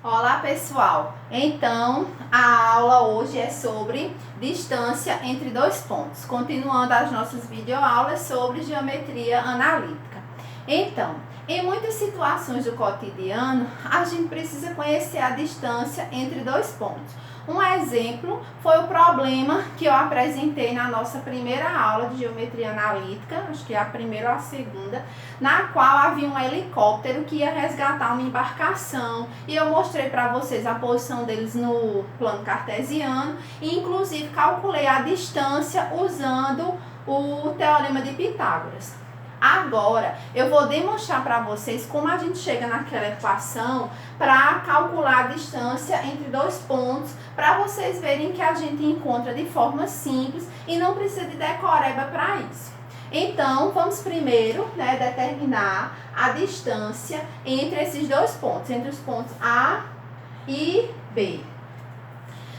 Olá pessoal, então a aula hoje é sobre distância entre dois pontos, continuando as nossas videoaulas sobre geometria analítica. Então, em muitas situações do cotidiano, a gente precisa conhecer a distância entre dois pontos. Um exemplo foi o problema que eu apresentei na nossa primeira aula de geometria analítica, acho que é a primeira ou a segunda, na qual havia um helicóptero que ia resgatar uma embarcação e eu mostrei para vocês a posição deles no plano cartesiano e inclusive calculei a distância usando o teorema de Pitágoras. Agora, eu vou demonstrar para vocês como a gente chega naquela equação para calcular a distância entre dois pontos, para vocês verem que a gente encontra de forma simples e não precisa de decoreba para isso. Então, vamos primeiro, determinar a distância entre esses dois pontos, entre os pontos A e B.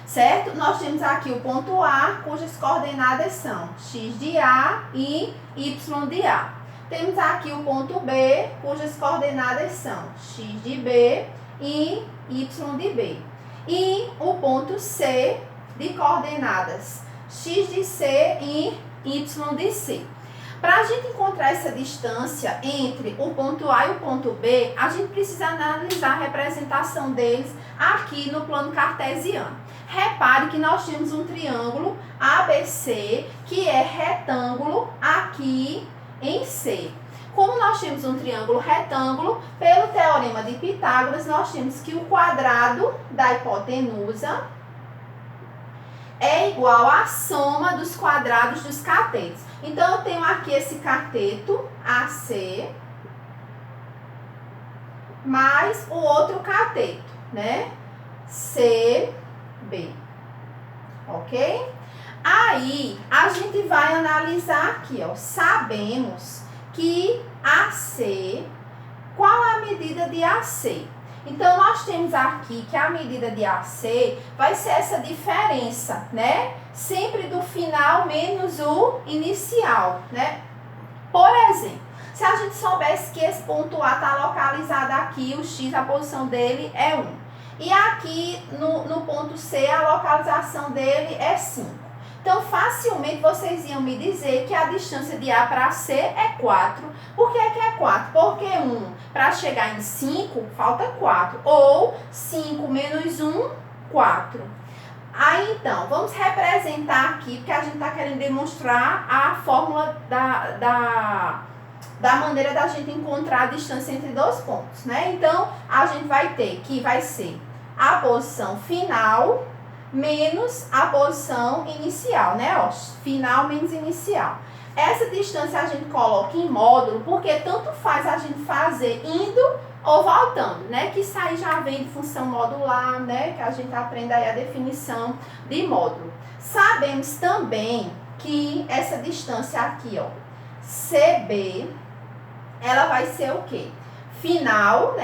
Certo? Nós temos aqui o ponto A, cujas coordenadas são x de A e y de A. Temos aqui o ponto B, cujas coordenadas são x de B e y de B. E o ponto C, de coordenadas x de C e y de C. Para a gente encontrar essa distância entre o ponto A e o ponto B, a gente precisa analisar a representação deles aqui no plano cartesiano. Repare que nós temos um triângulo ABC que é retângulo aqui em C. Como nós temos um triângulo retângulo, pelo teorema de Pitágoras, nós temos que o quadrado da hipotenusa é igual à soma dos quadrados dos catetos. Então, eu tenho aqui esse cateto AC mais o outro cateto, CB. Ok? Aí, a gente vai analisar aqui, sabemos que AC, qual é a medida de AC? Então, nós temos aqui que a medida de AC vai ser essa diferença, sempre do final menos o inicial, Por exemplo, se a gente soubesse que esse ponto A está localizado aqui, o X, a posição dele é 1. E aqui no ponto C, a localização dele é 5. Então, facilmente vocês iam me dizer que a distância de A para C é 4. Por que é 4? Porque 1 para chegar em 5, falta 4. Ou 5 menos 1, 4. Aí, então, vamos representar aqui, porque a gente está querendo demonstrar a fórmula da maneira da gente encontrar a distância entre dois pontos, Então, a gente vai ter que vai ser a posição final menos a posição inicial, Final menos inicial. Essa distância a gente coloca em módulo, porque tanto faz a gente fazer indo ou voltando, Que isso aí já vem de função modular, Que a gente aprende aí a definição de módulo. Sabemos também que essa distância aqui, CB, ela vai ser o quê? Final,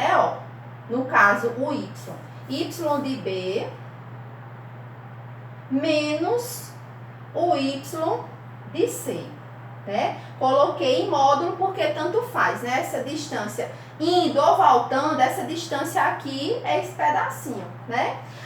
No caso, o Y. Y de B menos o Y de C, Coloquei em módulo porque tanto faz, Essa distância indo ou voltando, essa distância aqui é esse pedacinho,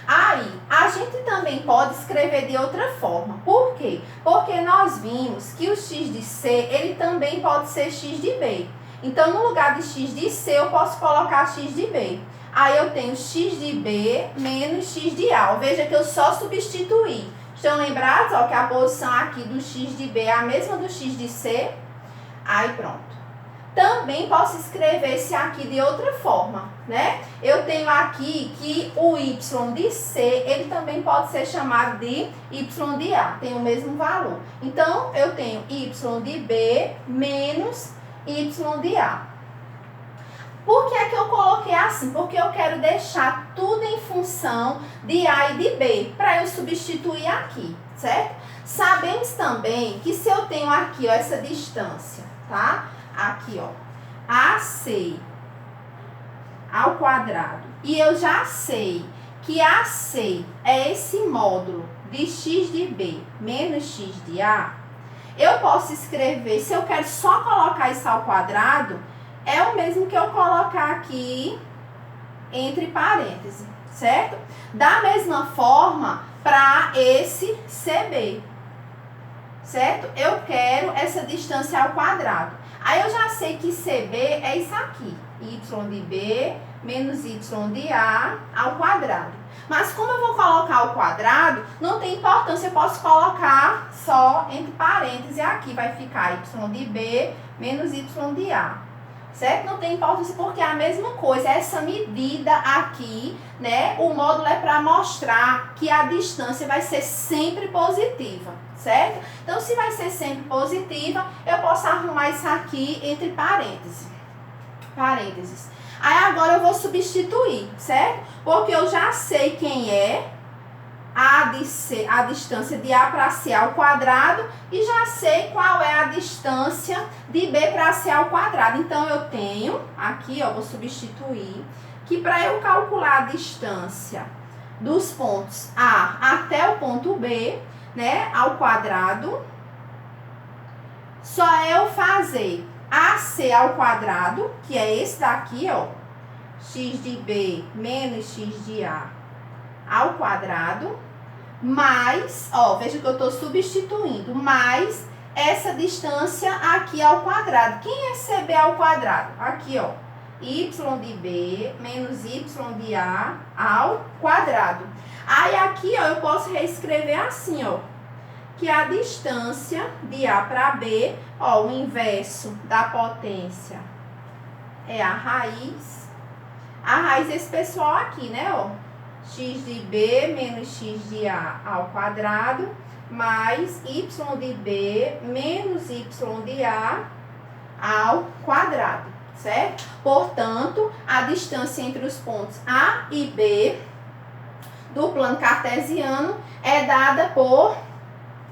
Aí, a gente também pode escrever de outra forma. Por quê? Porque nós vimos que o X de C, ele também pode ser X de B. Então, no lugar de X de C, eu posso colocar X de B. Aí eu tenho x de B menos x de A. Veja que eu só substituí. Estão lembrados, que a posição aqui do x de B é a mesma do x de C? Aí pronto. Também posso escrever esse aqui de outra forma, Eu tenho aqui que o y de C, ele também pode ser chamado de y de A. Tem o mesmo valor. Então, eu tenho y de B menos y de A. Por que é que eu coloquei assim? Porque eu quero deixar tudo em função de A e de B, para eu substituir aqui, certo? Sabemos também que se eu tenho aqui, essa distância, tá? Aqui, AC ao quadrado, e eu já sei que AC é esse módulo de x de B menos x de A, eu posso escrever, se eu quero só colocar isso ao quadrado, é o mesmo que eu colocar aqui entre parênteses, certo? Da mesma forma, para esse CB, certo? Eu quero essa distância ao quadrado. Aí eu já sei que CB é isso aqui, y de B menos y de A ao quadrado. Mas como eu vou colocar ao quadrado, não tem importância, eu posso colocar só entre parênteses aqui, vai ficar y de B menos y de A. Certo? Não tem importância porque é a mesma coisa, essa medida aqui, né? O módulo é para mostrar que a distância vai ser sempre positiva, certo? Então, se vai ser sempre positiva, eu posso arrumar isso aqui entre parênteses. Aí agora eu vou substituir, certo? Porque eu já sei quem é a distância de A para C ao quadrado e já sei qual é a distância de B para C ao quadrado. Então, eu tenho aqui, ó, vou substituir, que para eu calcular a distância dos pontos A até o ponto B, né, ao quadrado, só eu fazer AC ao quadrado, que é esse daqui, ó, x de B menos x de A ao quadrado, mais, ó, veja que eu estou substituindo, mais essa distância aqui ao quadrado. Quem é CB ao quadrado? Aqui, ó, y de B menos y de A ao quadrado. Aí aqui, ó, eu posso reescrever assim, ó, que a distância de A para B, ó, o inverso da potência é a raiz desse pessoal aqui, né, ó, x de B menos x de A ao quadrado, mais y de B menos y de A ao quadrado, certo? Portanto, a distância entre os pontos A e B do plano cartesiano é dada por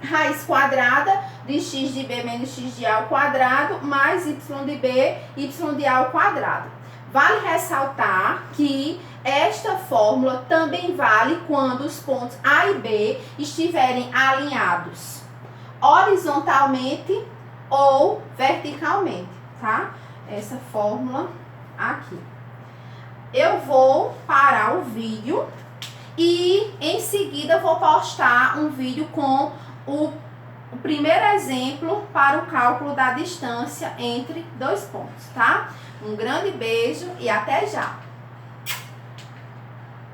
raiz quadrada de x de B menos x de A ao quadrado, mais y de B, y de A ao quadrado. Vale ressaltar que esta fórmula também vale quando os pontos A e B estiverem alinhados horizontalmente ou verticalmente, tá? Essa fórmula aqui. Eu vou parar o vídeo e em seguida vou postar um vídeo com o primeiro exemplo para o cálculo da distância entre dois pontos, tá? Um grande beijo e até já!